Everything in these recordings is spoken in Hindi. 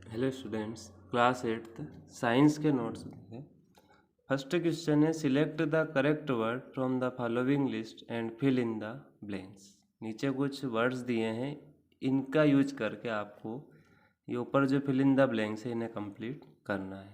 Hello students, class 8th science के नोट्स देखें। फर्स्ट क्वेश्चन है, select the correct word from the following list and fill in the blanks. नीचे कुछ वर्ड्स दिए हैं, इनका यूज करके आपको ये ऊपर जो फिल इन द ब्लैंक्स है इन्हें कंप्लीट करना है।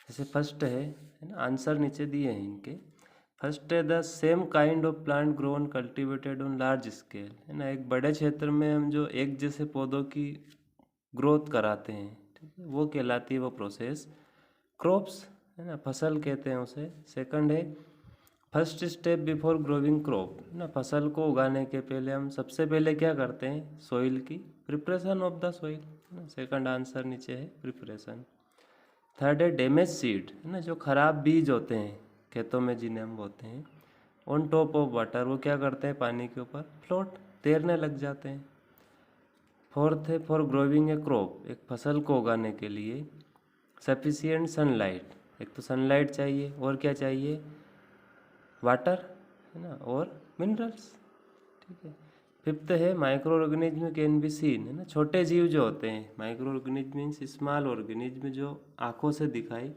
जैसे फर्स्ट है ना, आंसर नीचे दिए हैं इनके। फर्स्ट है, the same kind of plant grown cultivated on large scale, है ना। एक बड़े क्षेत्र में हम जो एक जैसे पौधों की ग्रोथ कराते हैं, ठीक है, वो कहलाती है वो प्रोसेस क्रॉप्स, है ना, फसल कहते हैं उसे। सेकंड है, first step before growing crop, है ना। फसल को उगाने के पहले हम सबसे पहले क्या करते हैं, सॉइल की प्रिपरेशन ऑफ द सॉइल, है ना। सेकंड आंसर नीचे है प्रिपरेशन। थर्ड है, डैमेज सीड, है ना, जो खराब बीज होते हैं खेतों में जिन्हें हम बोलते हैं। ऑन टॉप ऑफ वाटर, वो क्या करते हैं, पानी के ऊपर फ्लोट तैरने लग जाते हैं। फोर्थ है, फॉर ग्रोविंग ए क्रॉप, एक फसल को उगाने के लिए सफिशियंट सनलाइट, एक तो सनलाइट चाहिए और क्या चाहिए, वाटर, है ना, और मिनरल्स, ठीक है। फिफ्थ है, micro organism can be seen, है ना, छोटे जीव जो होते हैं, micro organism means small organism, जो आंखों से दिखाई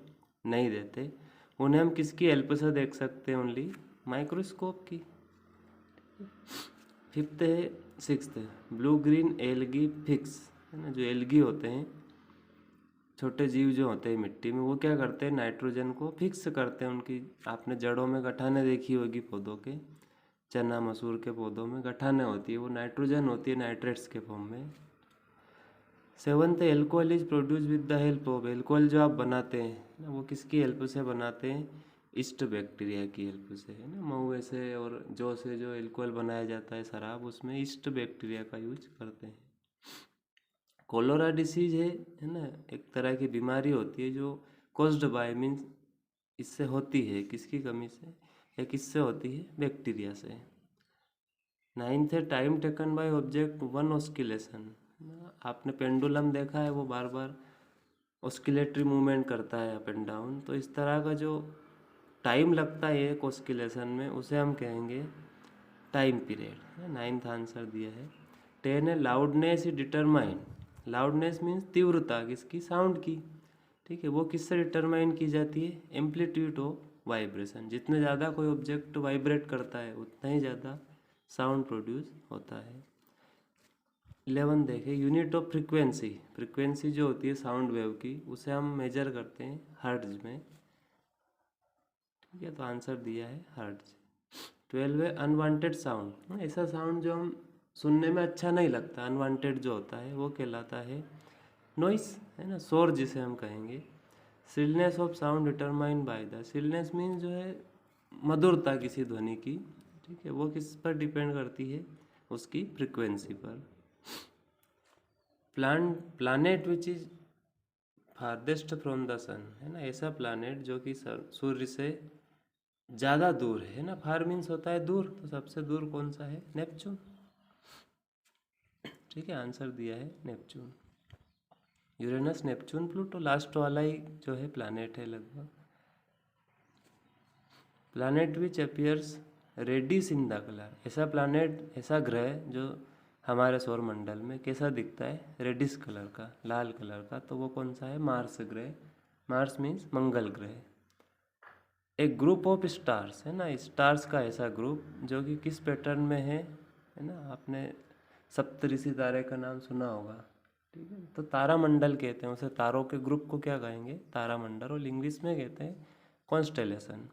नहीं देते, उन्हें हम किसकी हेल्प से देख सकते हैं, ओनली माइक्रोस्कोप की। फिफ्थ है, sixth, blue green algae fix, है ना, जो एल्गी होते हैं, छोटे जीव जो होते हैं मिट्टी में, वो क्या करते हैं, नाइट्रोजन को फिक्स करते हैं उनकी। आपने जड़ों में गठाने देखी होगी पौधों के, चना मसूर के पौधों में गठाने होती है, वो नाइट्रोजन होती है नाइट्रेट्स के फॉर्म में। Seventh, alcohol is produce with the help of, alcohol जो आप बनाते हैं ना, वो किसकी हेल्प से बनाते हैं, ईस्ट बैक्टीरिया की हेल्प से, है ना। महुए से और जौ से जो एल्कोहल बनाया जाता है शराब, उसमें ईस्ट बैक्टीरिया का यूज करते हैं। कोलोरा डिसीज है ना, एक तरह की बीमारी होती है जो कॉज्ड बाय मीन्स इससे होती है, किसकी कमी से, या किससे होती है, बैक्टीरिया से। नाइन्थ है, time taken by object one oscillation, आपने पेंडुलम देखा है, वो बार बार ऑस्किलेटरी मूवमेंट करता है अप एंड डाउन, तो इस तरह का जो टाइम लगता है एक ऑस्किलेशन में, उसे हम कहेंगे टाइम पीरियड। नाइन्थ आंसर दिया है। टेन है, loudness is determine, loudness means तीव्रता किसकी, साउंड की, ठीक है, वो किससे डिटरमाइन की जाती है, एम्पलीट्यूड ऑफ वाइब्रेशन, जितने ज़्यादा कोई ऑब्जेक्ट वाइब्रेट करता है उतना ही ज़्यादा साउंड प्रोड्यूस होता है। 11 देखें, यूनिट ऑफ फ्रीक्वेंसी, फ्रीक्वेंसी जो होती है साउंड वेव की, उसे हम मेजर करते हैं हर्ट्ज में, ठीक है, तो आंसर दिया है हर्ट्ज। 12 है, अनवांटेड साउंड, ऐसा साउंड जो हम सुनने में अच्छा नहीं लगता, अनवांटेड जो होता है वो कहलाता है नॉइस, है ना, शोर जिसे हम कहेंगे। Shrillness of sound determined by the, shrillness mean जो है मधुरता किसी ध्वनि की, ठीक है, वो किस पर डिपेंड करती है, उसकी फ्रिक्वेंसी पर। Planet which is farthest from the sun, है ना, ऐसा प्लानेट जो कि सूर्य से ज़्यादा दूर है ना। फार मीन्स होता है दूर, तो सबसे दूर कौन सा है, नेपच्यून, ठीक है, आंसर दिया है Neptune. Uranus, Neptune, Pluto, last वाला ही जो है प्लानेट है लगभग। Planet which appears reddish in the colour, ऐसा प्लानेट, ऐसा ग्रह जो हमारे सौर मंडल में कैसा दिखता है, रेडिस कलर का, लाल कलर का, तो वो कौन सा है, मार्स ग्रह। मार्स मीन्स मंगल ग्रह। एक ग्रुप ऑफ स्टार्स, है ना, स्टार्स का ऐसा ग्रुप जो कि किस पैटर्न में है ना, आपने सप्तऋषि तारे का नाम सुना होगा, ठीक है, तो तारामंडल कहते हैं उसे, तारों के ग्रुप को क्या कहेंगे, तारामंडल, और इंग्लिश में कहते हैं कॉन्स्टेलेशन।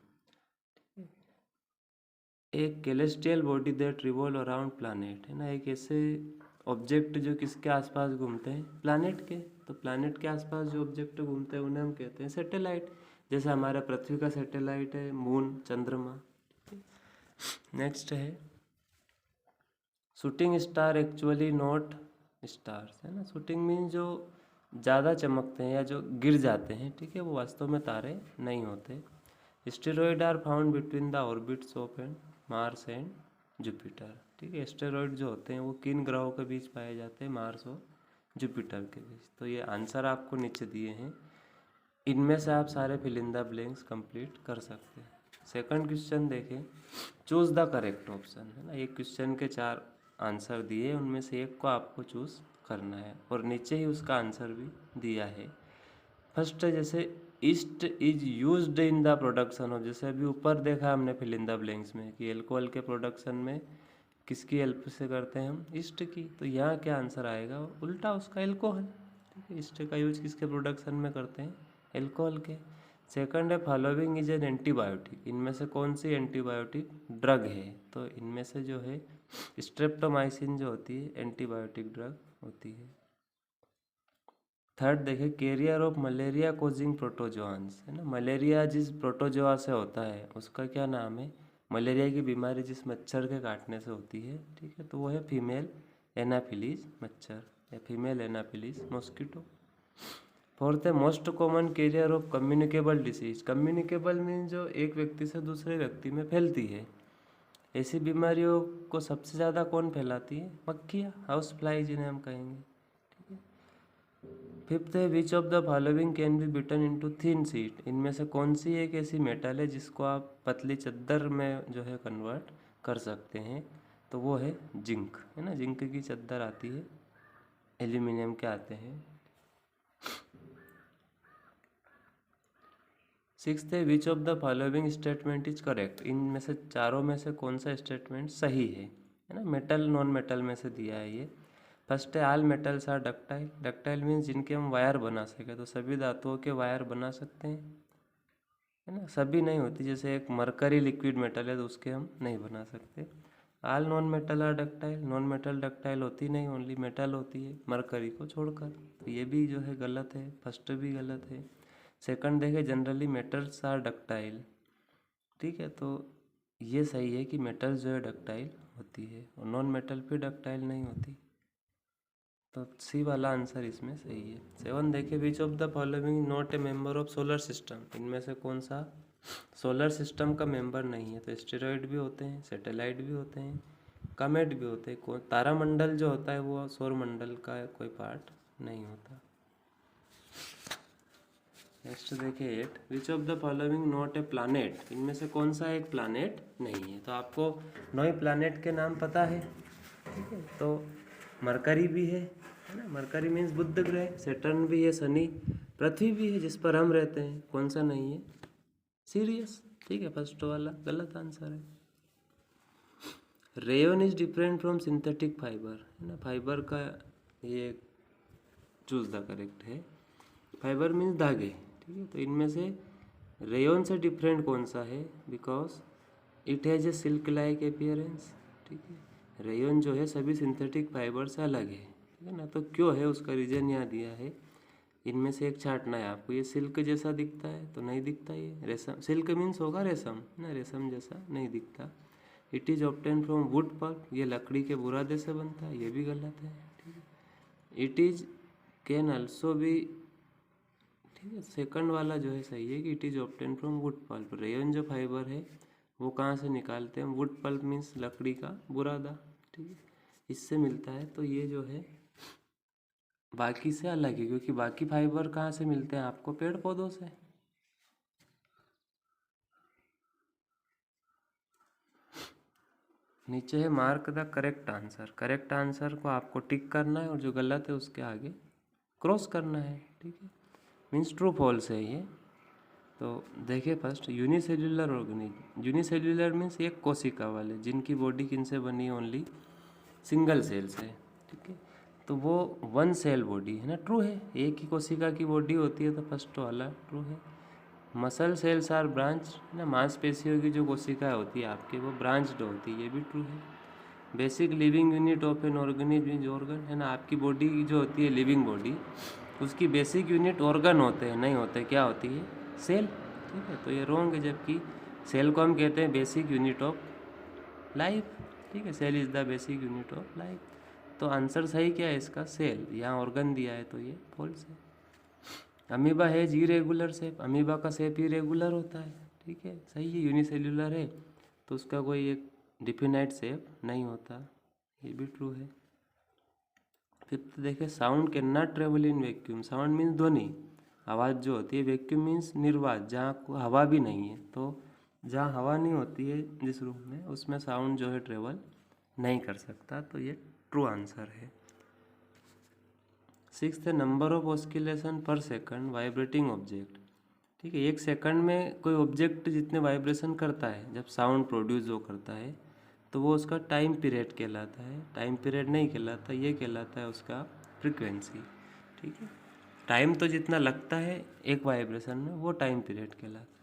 एक celestial body that revolve around planet, है ना, एक ऐसे ऑब्जेक्ट जो किसके आसपास घूमते हैं, प्लानेट के, तो प्लानेट के आसपास जो ऑब्जेक्ट घूमते हैं उन्हें हम कहते हैं सैटेलाइट, जैसे हमारा पृथ्वी का सैटेलाइट है मून, चंद्रमा। नेक्स्ट है, shooting star actually not stars, है ना, शूटिंग मीन जो ज़्यादा चमकते हैं या जो गिर जाते हैं, ठीक है, वो वास्तव में तारे नहीं होते। Asteroid are found between the orbits of and Mars and Jupiter, ठीक है, एस्टेरॉयड जो होते हैं वो किन ग्रहों के बीच पाए जाते हैं, मार्स और जुपिटर के बीच। तो ये आंसर आपको नीचे दिए हैं, इनमें से आप सारे fill in the blanks complete कर सकते हैं। सेकंड क्वेश्चन देखें, चूज द करेक्ट ऑप्शन, है ना, एक क्वेश्चन के 4 आंसर दिए, उनमें से एक को आपको चूज करना है, और नीचे ही उसका आंसर भी दिया है। फर्स्ट है जैसे east is used in the production of, जैसे अभी ऊपर देखा हमने फिल इन द ब्लैंक्स में कि एल्कोहल के प्रोडक्शन में किसकी हेल्प से करते हैं हम, ईस्ट की। तो यहाँ क्या आंसर आएगा, उल्टा उसका, एल्कोहल। ठीक है, ईस्ट का यूज किसके प्रोडक्शन में करते हैं, एल्कोहल के। सेकंड है फॉलोइंग इज एन एंटीबायोटिक, इनमें से कौन सी एंटीबायोटिक ड्रग है, तो इनमें से जो है स्ट्रेप्टोमाइसिन जो होती है एंटीबायोटिक ड्रग होती है। थर्ड देखें, कैरियर ऑफ मलेरिया कोजिंग प्रोटोजोआन्स, है ना, मलेरिया जिस प्रोटोजोआ से होता है उसका क्या नाम है, मलेरिया की बीमारी जिस मच्छर के काटने से होती है, ठीक है, तो वो है फीमेल एनाफिलीज मच्छर या फीमेल एनाफिलीज मॉस्किटो। फोर्थ है most common carrier of communicable disease, communicable mean जो एक व्यक्ति से दूसरे व्यक्ति में फैलती है, ऐसी बीमारियों को सबसे ज़्यादा कौन फैलाती है, मक्खियाँ, हाउस फ्लाई जिन्हें हम कहेंगे। फिफ्थ है which of the following can be beaten into thin sheet, इनमें से कौन सी एक ऐसी मेटल है जिसको आप पतली चद्दर में जो है कन्वर्ट कर सकते हैं, तो वो है जिंक, है ना, जिंक की चद्दर आती है, एल्यूमिनियम के आते हैं। सिक्स्थ है which of the following statement is correct, इनमें से चारों में से कौन सा स्टेटमेंट सही है ना, मेटल नॉन मेटल में से दिया है ये। फर्स्ट है all metals are ductile, ductile means जिनके हम वायर बना सके, तो सभी धातुओं के वायर बना सकते हैं, है ना, सभी नहीं होती, जैसे एक मरकरी लिक्विड मेटल है तो उसके हम नहीं बना सकते। All non metal are ductile, non metal ductile होती नहीं, ओनली मेटल होती है मरकरी को छोड़कर, तो ये भी जो है गलत है, फर्स्ट भी गलत है। सेकंड देखें, जनरली मेटल्स आर डक्टाइल, ठीक है, तो ये सही है कि मेटल जो है डक्टाइल होती है और नॉन मेटल भी डक्टाइल नहीं होती, तो सी वाला आंसर इसमें सही है। सेवन देखिए, विच of the following not a member of solar system, इनमें से कौन सा सोलर सिस्टम का मेंबर नहीं है, तो एस्टेरॉइड भी होते हैं, सैटेलाइट भी होते हैं, कमेट भी होते हैं, कौन, तारामंडल जो होता है वो सौर मंडल का कोई पार्ट नहीं होता। नेक्स्ट देखिए 8, विच of the following not a planet, इनमें से कौन सा एक प्लानेट नहीं है, तो आपको 9 प्लानेट के नाम पता है, ठीक है, तो मरकरी भी है ना, मरकरी मीन्स बुध ग्रह, सैटर्न भी है, शनि, पृथ्वी भी है जिस पर हम रहते हैं, कौन सा नहीं है, सीरियस, ठीक है, फर्स्ट वाला गलत आंसर है। Rayon is different from synthetic fibre, है ना, फाइबर का ये चूज द करेक्ट है, फाइबर मीन्स धागे, ठीक है, तो इनमें से रेयन से डिफरेंट कौन सा है, because it has a silk like appearance, ठीक है, रेयन जो है सभी सिंथेटिक फाइबर से अलग है, ठीक है ना, तो क्यों है उसका रीजन यहाँ दिया है, इनमें से एक छांटना है आपको, ये सिल्क जैसा दिखता है तो नहीं दिखता, ये रेशम, सिल्क मीन्स होगा रेशम ना, रेशम जैसा नहीं दिखता। It is obtain from wood pulp, ये लकड़ी के बुरादे से बनता है, ये भी गलत है, ठीक है। इट इज कैन ऑल्सो भी, ठीक है, सेकंड वाला जो है सही है कि it is obtain from wood pulp, rayon जो फाइबर है वो कहाँ से निकालते हैं, वुड पल्प मीन्स लकड़ी का बुरादा, ठीक है, इससे मिलता है, तो ये जो है बाकी से अलग है, क्योंकि बाकी फाइबर कहाँ से मिलते हैं आपको, पेड़ पौधों से। नीचे है mark the correct answer, correct answer को आपको टिक करना है और जो गलत है उसके आगे क्रॉस करना है, ठीक है, मीन्स ट्रू फॉल्स है ये। तो देखिए first, unicellular organism, unicellular means एक कोशिका वाले, जिनकी बॉडी किन से बनी है, ओनली सिंगल सेल से, ठीक है, तो वो वन सेल बॉडी है ना, ट्रू है, एक ही कोशिका की बॉडी होती है, तो फर्स्ट वाला ट्रू है। मसल सेल्स आर ब्रांच, ना, मांसपेशियों की जो कोशिका होती है आपकी वो ब्रांच्ड होती है, ये भी ट्रू है। Basic living unit of an organism is organ, है ना, आपकी बॉडी जो होती है लिविंग बॉडी, उसकी बेसिक यूनिट ऑर्गन होते हैं, नहीं होते, क्या होती है, सेल, ठीक है, तो ये रॉन्ग है, जबकि सेल को हम कहते हैं बेसिक यूनिट ऑफ लाइफ, ठीक है, cell is the basic unit of life, तो आंसर सही क्या है इसका, सेल, यहाँ ऑर्गन दिया है तो ये फॉल्स है। अमीबा है इरेगुलर शेप, अमीबा का शेप इरेगुलर होता है, ठीक है, सही है, यूनिसेल्युलर है तो उसका कोई एक डिफिनाइट शेप नहीं होता, ये भी ट्रू है। फिफ्थ देखें, sound can not travel in vacuum, sound means ध्वनि, आवाज़ जो होती है, वैक्यूम मीन्स निर्वात, जहाँ हवा भी नहीं है, तो जहाँ हवा नहीं होती है जिस रूम में, उसमें साउंड जो है ट्रेवल नहीं कर सकता, तो ये ट्रू आंसर है। सिक्स्थ है नंबर ऑफ ऑस्किलेशन पर सेकंड वाइब्रेटिंग ऑब्जेक्ट। ठीक है, एक सेकंड में कोई ऑब्जेक्ट जितने वाइब्रेशन करता है जब साउंड प्रोड्यूस जो करता है तो वो उसका टाइम पीरियड कहलाता है। टाइम पीरियड नहीं कहलाता, ये कहलाता है उसका फ्रीक्वेंसी। ठीक है, टाइम तो जितना लगता है एक वाइब्रेशन में वो टाइम पीरियड कहलाता है।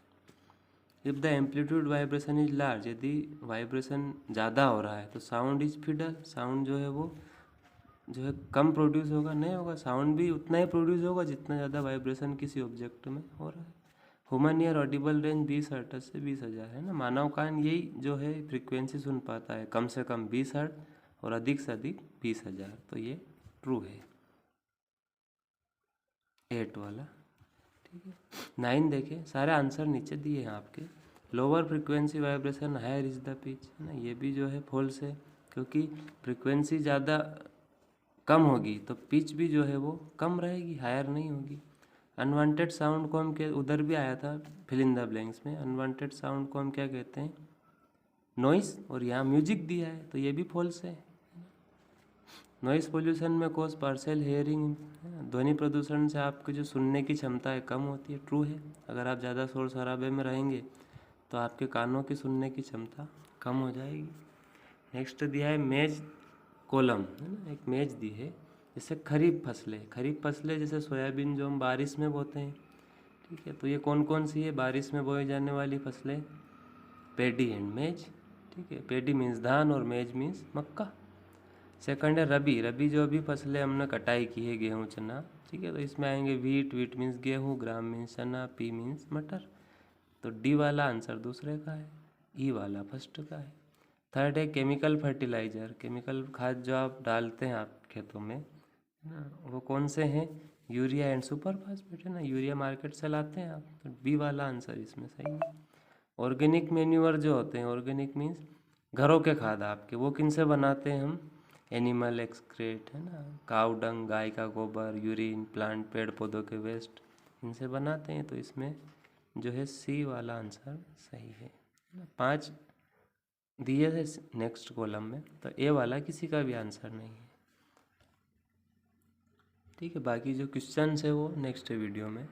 If the amplitude vibration is large, यदि वाइब्रेशन ज़्यादा हो रहा है तो साउंड इज फिडल, साउंड जो है वो जो है कम प्रोड्यूस होगा, नहीं होगा, साउंड भी उतना ही प्रोड्यूस होगा जितना ज़्यादा वाइब्रेशन किसी ऑब्जेक्ट में हो रहा है। Human ear Audible range 20 hertz से 20,000 है ना। मानव कान यही जो है फ्रीक्वेंसी सुन पाता है, कम से कम 20 हर्ट्ज और अधिक से अधिक 20,000। तो ये ट्रू है 8 वाला। ठीक है, 9 देखें, सारे आंसर नीचे दिए हैं आपके। Lower frequency vibration higher is the pitch, है ना, ये भी जो है फॉल्स है, क्योंकि फ्रीक्वेंसी ज़्यादा कम होगी तो पिच भी जो है वो कम रहेगी, हायर नहीं होगी। अनवांटेड साउंड को हम क्या, उधर भी आया था फिल इन द ब्लैंक्स में, अनवांटेड साउंड को हम क्या कहते हैं, नॉइस, और यहाँ म्यूजिक दिया है तो ये भी फॉल्स है। नॉइस पोल्यूशन में कॉज पार्शियल हेयरिंग, ध्वनि प्रदूषण से आपकी जो सुनने की क्षमता है कम होती है, ट्रू है। अगर आप ज़्यादा शोर शराबे में रहेंगे तो आपके कानों की सुनने की क्षमता कम हो जाएगी। नेक्स्ट दिया है मेज कॉलम, है ना, एक मेज दी है। जैसे खरीफ फसलें जैसे सोयाबीन जो हम बारिश में बोते हैं। ठीक है, तो ये कौन कौन सी है बारिश में बोई जाने वाली फसलें, पेडी एंड मेज। ठीक है, पेडी मीन्स धान और मेज मीन्स मक्का। सेकंड है रबी जो अभी फसलें हमने कटाई की है, गेहूँ चना। ठीक है, तो इसमें आएंगे वीट मीन्स गेहूँ, ग्राम मीन्स चना, पी मीन्स मटर। तो डी वाला आंसर दूसरे का है, ई वाला फर्स्ट का है। थर्ड है केमिकल फर्टिलाइज़र, केमिकल खाद जो आप डालते हैं आप खेतों में, है ना, वो कौन से हैं, यूरिया एंड सुपर फास्फेट, है ना, यूरिया मार्केट से लाते हैं आप, तो बी वाला आंसर इसमें सही है। ऑर्गेनिक मैन्यूअर जो होते हैं, ऑर्गेनिक मीन्स घरों के खाद आपके, वो किन से बनाते हैं हम, एनिमल एक्सक्रेट, है ना, काऊ डंग, गाय का गोबर, यूरिन, प्लांट पेड़ पौधों के वेस्ट, इनसे बनाते हैं। तो इसमें जो है सी वाला आंसर सही है ना। 5 दिए थे नेक्स्ट कॉलम में, तो ए वाला किसी का भी आंसर नहीं है। ठीक है, बाकी जो क्वेश्चंस है वो नेक्स्ट वीडियो में